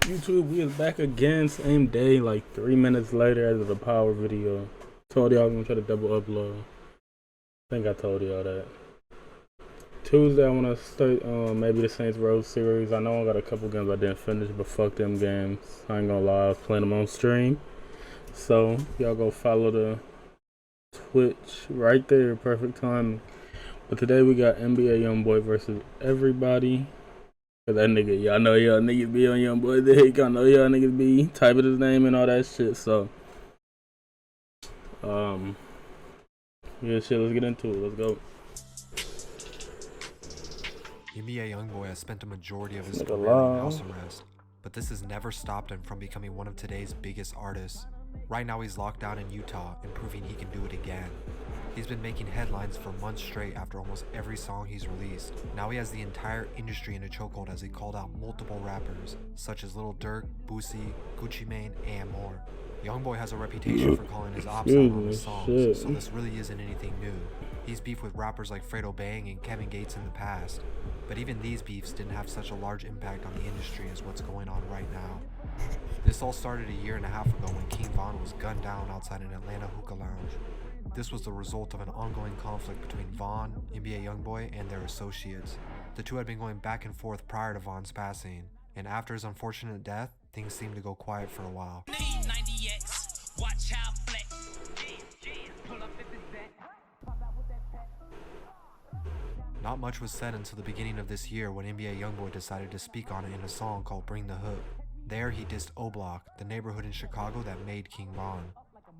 YouTube, we is back again, same day, like 3 minutes later after the power video. Told y'all I'm gonna try to double upload. I think I told y'all that. Tuesday I wanna start maybe the Saints Row series. I know I got a couple games I didn't finish, but fuck them games. I ain't gonna lie, I was playing them on stream. So y'all go follow the Twitch right there, perfect time. But today we got NBA Youngboy versus everybody. Cause that nigga, y'all know y'all niggas be on Youngboy dick. I know y'all niggas be typing his name and all that shit. So, yeah, shit. Let's get into it. Let's go. NBA Youngboy has spent a majority of his career in house arrest, but this has never stopped him from becoming one of today's biggest artists. Right now he's locked down in Utah and proving he can do it again. He's been making headlines for months straight after almost every song he's released. Now he has the entire industry in a chokehold as he called out multiple rappers, such as Lil Durk, Boosie, Gucci Mane, and more. Youngboy has a reputation for calling his ops out on his songs, so this really isn't anything new. He's beefed with rappers like Fredo Bang and Kevin Gates in the past, but even these beefs didn't have such a large impact on the industry as what's going on right now. This all started a year and a half ago when King Von was gunned down outside an Atlanta hookah lounge. This was the result of an ongoing conflict between Von, NBA Youngboy, and their associates. The two had been going back and forth prior to Von's passing, and after his unfortunate death, things seemed to go quiet for a while. Not much was said until the beginning of this year when NBA Youngboy decided to speak on it in a song called Bring the Hook. There he dissed O-Block, the neighborhood in Chicago that made King Von.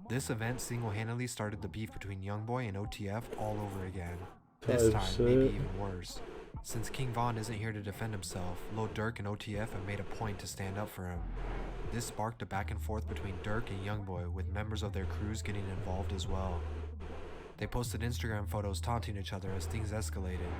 This event single-handedly started the beef between Youngboy and OTF all over again. This time, maybe even worse. Since King Von isn't here to defend himself, Lil Durk and OTF have made a point to stand up for him. This sparked a back and forth between Durk and Youngboy, with members of their crews getting involved as well. They posted Instagram photos taunting each other as things escalated.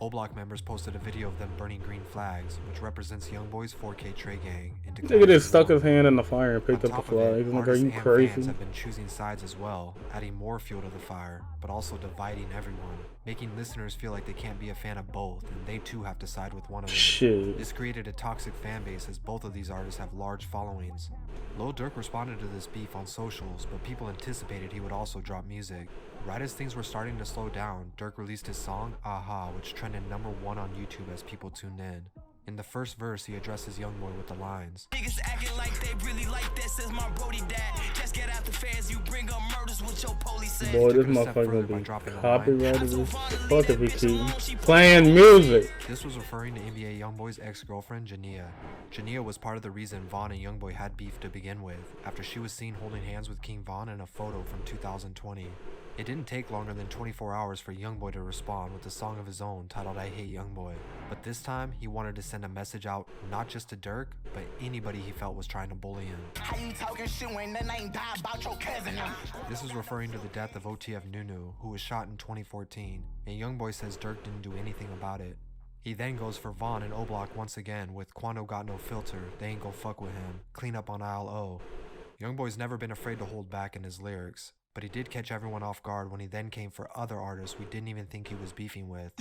O-Block members posted a video of them burning green flags, which represents Youngboy's 4K Trey gang. Nigga just stuck his hand in the fire and picked up the flag. Like, are you crazy? Fans have been choosing sides as well, adding more fuel to the fire, but also dividing everyone, making listeners feel like they can't be a fan of both, and they too have to side with one of them. Shit. This created a toxic fan base as both of these artists have large followings. Lil Durk responded to this beef on socials, but people anticipated he would also drop music. Right as things were starting to slow down, Durk released his song, Aha, which trended #1 on YouTube as people tuned in. In the first verse, he addresses Youngboy with the lines, "Niggas acting like they really like that, says my brody dad. Just get out the fans, you bring up murders with your police ass." Boy, this motherfucker gonna be copyrighted as fuck if he keep playing music. This was referring to NBA Youngboy's ex-girlfriend, Jania. Jania was part of the reason Von and Youngboy had beef to begin with, after she was seen holding hands with King Von in a photo from 2020. It didn't take longer than 24 hours for Youngboy to respond with a song of his own titled I Hate Youngboy. But this time, he wanted to send a message out not just to Durk, but anybody he felt was trying to bully him. How you talking shit when that ain't die about your cousin? This was referring to the death of OTF Nunu, who was shot in 2014, and Youngboy says Durk didn't do anything about it. He then goes for Von and O-Block once again with Quando Got No Filter, They Ain't Gon' Fuck With Him, Clean Up on Aisle O. Youngboy's never been afraid to hold back in his lyrics, but he did catch everyone off guard when he then came for other artists we didn't even think he was beefing with.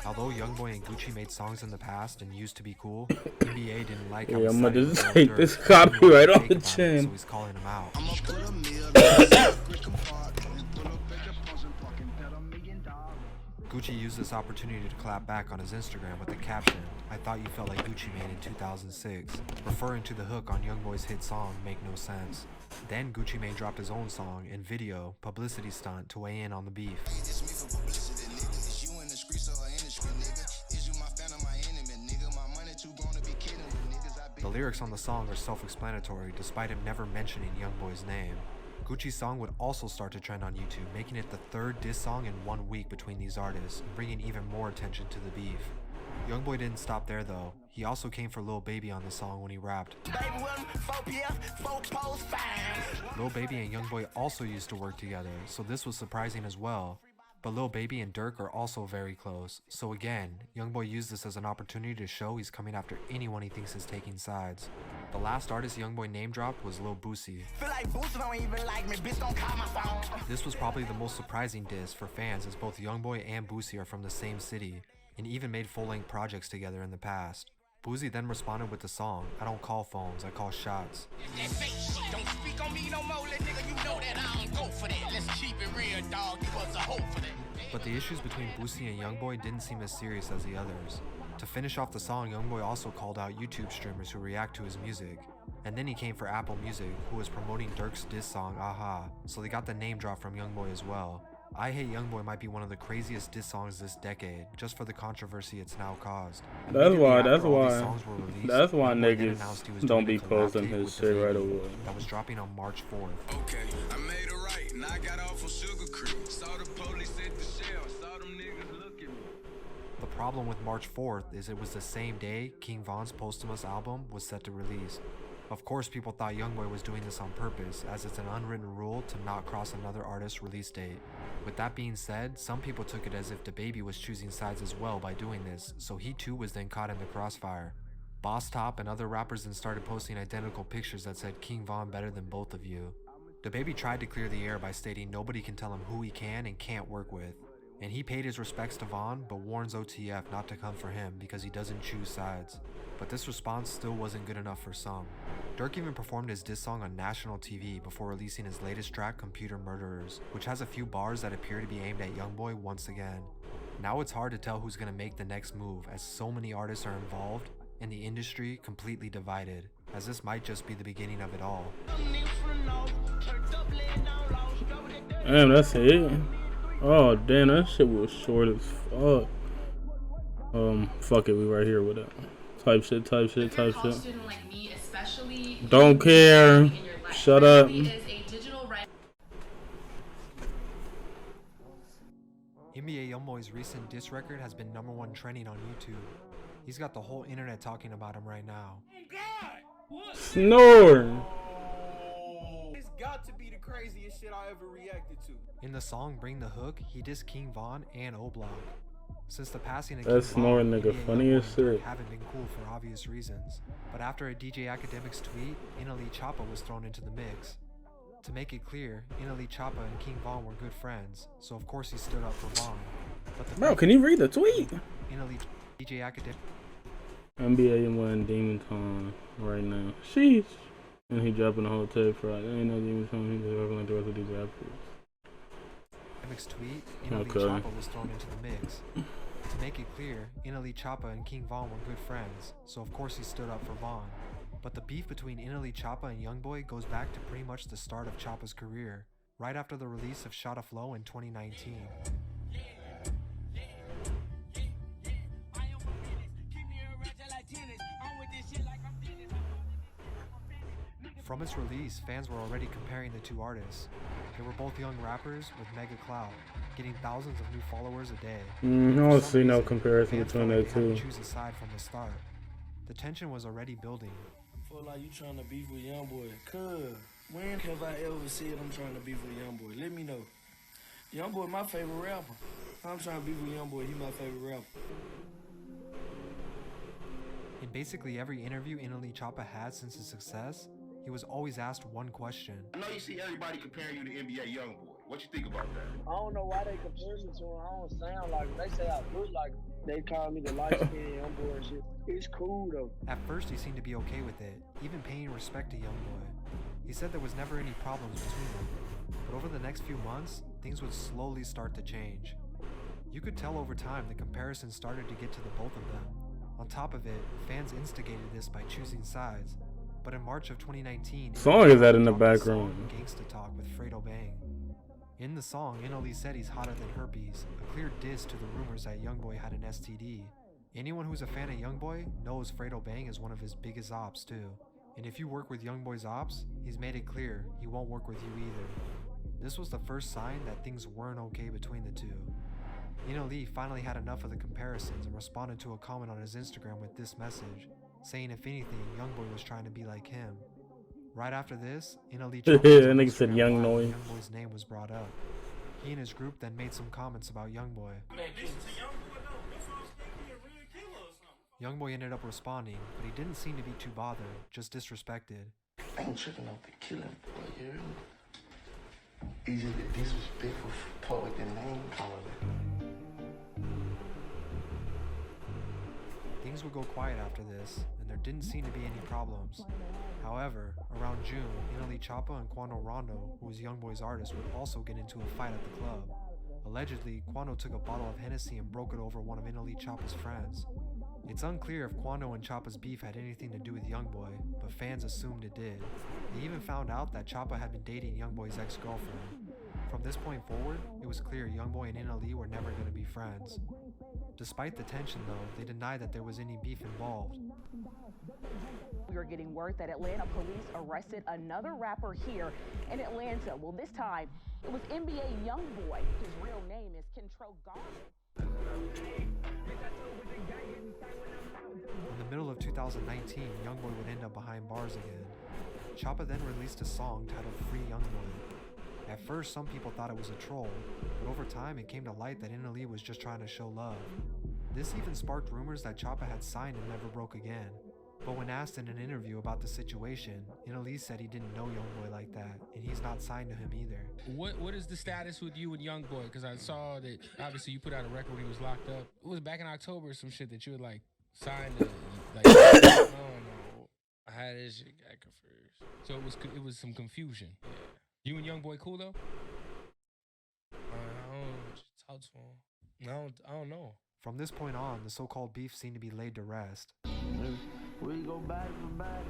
Although Youngboy and Gucci made songs in the past and used to be cool, NBA didn't like how I'm gonna just take this copyright off the chin. So he's calling him out. Gucci used this opportunity to clap back on his Instagram with the caption, "I thought you felt like Gucci Mane in 2006, referring to the hook on Youngboy's hit song, Make No Sense. Then Gucci Mane dropped his own song and video, publicity stunt, to weigh in on the beef. The lyrics on the song are self-explanatory, despite him never mentioning Youngboy's name. Gucci's song would also start to trend on YouTube, making it the third diss song in 1 week between these artists, and bringing even more attention to the beef. Youngboy didn't stop there though. He also came for Lil Baby on the song when he rapped. Lil Baby and Youngboy also used to work together, so this was surprising as well. But Lil Baby and Durk are also very close, so again, Youngboy used this as an opportunity to show he's coming after anyone he thinks is taking sides. The last artist Youngboy name dropped was Lil Boosie. This was probably the most surprising diss for fans, as both Youngboy and Boosie are from the same city, and even made full-length projects together in the past. Boozy then responded with the song, "I don't call phones, I call shots." That fake shit, don't speak on me no more, little nigga. You know that I don't go for that. Let's keep it real, dog. You was a hoe for that. But the issues between Boosie and Youngboy didn't seem as serious as the others. To finish off the song, Youngboy also called out YouTube streamers who react to his music. And then he came for Apple Music, who was promoting Durk's diss song, Aha, so they got the name drop from Youngboy as well. I Hate Youngboy might be one of the craziest diss songs this decade, just for the controversy it's now caused. That's why Youngboy niggas don't be posting his shit right away. That was dropping on March 4th. Okay, I made it right, and I got off on Sugar Creek. Saw the police at the shell, saw them niggas look at me. The problem with March 4th is it was the same day King Von's posthumous album was set to release. Of course, people thought Youngboy was doing this on purpose, as it's an unwritten rule to not cross another artist's release date. With that being said, some people took it as if DaBaby was choosing sides as well by doing this, so he too was then caught in the crossfire. Boss Top and other rappers then started posting identical pictures that said King Von better than both of you. DaBaby tried to clear the air by stating nobody can tell him who he can and can't work with. And he paid his respects to Von, but warns OTF not to come for him because he doesn't choose sides. But this response still wasn't good enough for some. Durk even performed his diss song on national TV before releasing his latest track, Computer Murderers, which has a few bars that appear to be aimed at Youngboy once again. Now it's hard to tell who's gonna make the next move, as so many artists are involved and the industry completely divided, as this might just be the beginning of it all. Damn, that's it. Oh damn, that shit was short as fuck. Fuck it, we right here with it. Type shit. Student like me, especially, don't care. Shut up. NBA Youngboy's recent diss record has been #1 trending on YouTube. He's got the whole internet talking about him right now. Snore. It's got to be the craziest shit I ever reacted to. In the song Bring the Hook, he dissed King Von and O-Block. Since the passing of that King snoring Von, nigga NBA funny as Youngboy shit. haven't been cool for obvious reasons. But after a DJ Academics tweet, Inali Choppa was thrown into the mix. To make it clear, Inali Choppa and King Von were good friends, so of course he stood up for Von. But the Bro, can you read the tweet? Inali DJ Academics NBA and one Demon Time right now. Sheesh. And he dropping the whole tape for it. Ain't no Demon Time. He's just like the rest of these rappers. tweet, Inali Choppa was thrown into the mix. To make it clear, Inali Choppa and King Von were good friends, so of course he stood up for Von. But the beef between Inali Choppa and Youngboy goes back to pretty much the start of Choppa's career, right after the release of Shotta Flow in 2019. From its release, fans were already comparing the two artists. They were both young rappers with mega clout, getting thousands of new followers a day. I don't see no comparison between that two. Choose a side from the start. The tension was already building. Feel like you trying to beef with Youngboy. Cuz, when have I ever said I'm trying to beef with Youngboy? Let me know. Youngboy my favorite rapper. I'm trying to beef with Youngboy, he my favorite rapper. In basically every interview Inali Choppa had since his success, he was always asked one question. I know you see everybody comparing you to NBA Youngboy. What you think about that? I don't know why they compare me to him. I don't sound like him. They say I look like him. They call me the light skinned Youngboy and shit. It's cool though. At first he seemed to be okay with it, even paying respect to Youngboy. He said there was never any problems between them, but over the next few months, things would slowly start to change. You could tell over time the comparison started to get to the both of them. On top of it, fans instigated this by choosing sides. But in March of 2019, song is that in the background? Gangsta Talk with Fredo Bang. In the song, Inali said he's hotter than herpes, a clear diss to the rumors that Youngboy had an STD. Anyone who's a fan of Youngboy knows Fredo Bang is one of his biggest ops too. And if you work with Youngboy's ops, he's made it clear he won't work with you either. This was the first sign that things weren't okay between the two. Inali finally had enough of the comparisons and responded to a comment on his Instagram with this message, saying if anything, Youngboy was trying to be like him. Right after this, Inali nigga said Youngboy. Youngboy's name was brought up. He and his group then made some comments about Youngboy. Youngboy ended up responding, but he didn't seem to be too bothered, just disrespected. I ain't tripping off the killing, but you hear me? It's just the disrespectful part with the name calling. Things things would go quiet after this, and there didn't seem to be any problems. However, around June, Inali Choppa and Quando Rondo, who was Youngboy's artist, would also get into a fight at the club. Allegedly, Quando took a bottle of Hennessy and broke it over one of Inali Choppa's friends. It's unclear if Quando and Choppa's beef had anything to do with Youngboy, but fans assumed it did. They even found out that Choppa had been dating Youngboy's ex-girlfriend. From this point forward, it was clear Youngboy and Inali were never going to be friends. Despite the tension though, they denied that there was any beef involved. We are getting word that Atlanta police arrested another rapper here in Atlanta. Well, this time it was NBA Youngboy. His real name is Kentrell Garvin. In the middle of 2019, Youngboy would end up behind bars again. Choppa then released a song titled Free Youngboy. At first, some people thought it was a troll, but over time it came to light that Inali was just trying to show love. This even sparked rumors that Choppa had signed and never broke again. But when asked in an interview about the situation, Inali said he didn't know Youngboy like that, and he's not signed to him either. What is the status with you and Youngboy? Because I saw that obviously you put out a record when he was locked up. It was back in October or some shit that you had like signed to, like I don't know. I had this shit got confused. So it was some confusion. Yeah. You and Youngboy cool though? I don't just talk to him. I don't know. From this point on, the so-called beef seemed to be laid to rest. We go back for back.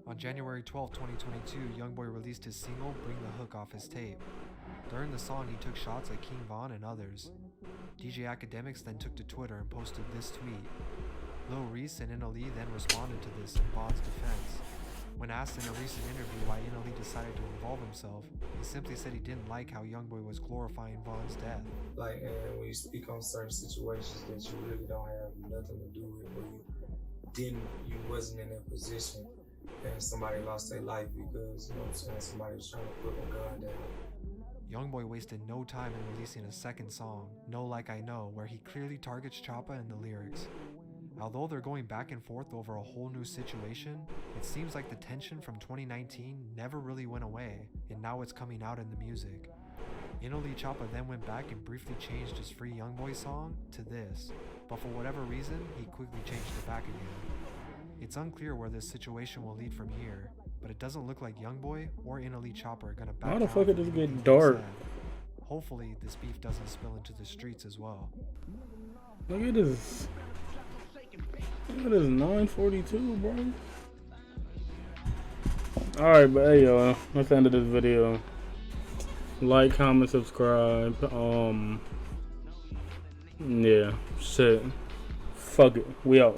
On January 12, 2022, Youngboy released his single, Bring the Hook, off his tape. During the song, he took shots at King Von and others. DJ Academics then took to Twitter and posted this tweet. Lil Reese and Inali then responded to this in Von's defense. When asked in a recent interview why Inali decided to involve himself, he simply said he didn't like how Youngboy was glorifying Von's death. Like, and when you speak on certain situations that you really don't have nothing to do with, where you wasn't in that position, and somebody lost their life because, you know what I'm saying, somebody was trying to put a gun down. Youngboy wasted no time in releasing a second song, Know Like I Know, where he clearly targets Choppa in the lyrics. Although they're going back and forth over a whole new situation, it seems like the tension from 2019 never really went away, and now it's coming out in the music. Inali Choppa then went back and briefly changed his Free Youngboy song to this, but for whatever reason, he quickly changed it back again. It's unclear where this situation will lead from here, but it doesn't look like Youngboy or Inali Choppa are gonna back How the down fuck it from just anything get they dark? said. Hopefully, this beef doesn't spill into the streets as well. Look at this. Look at this 942, bro. Alright, but hey y'all, that's the end of this video. Like, comment, subscribe. Yeah, shit. Fuck it. We out.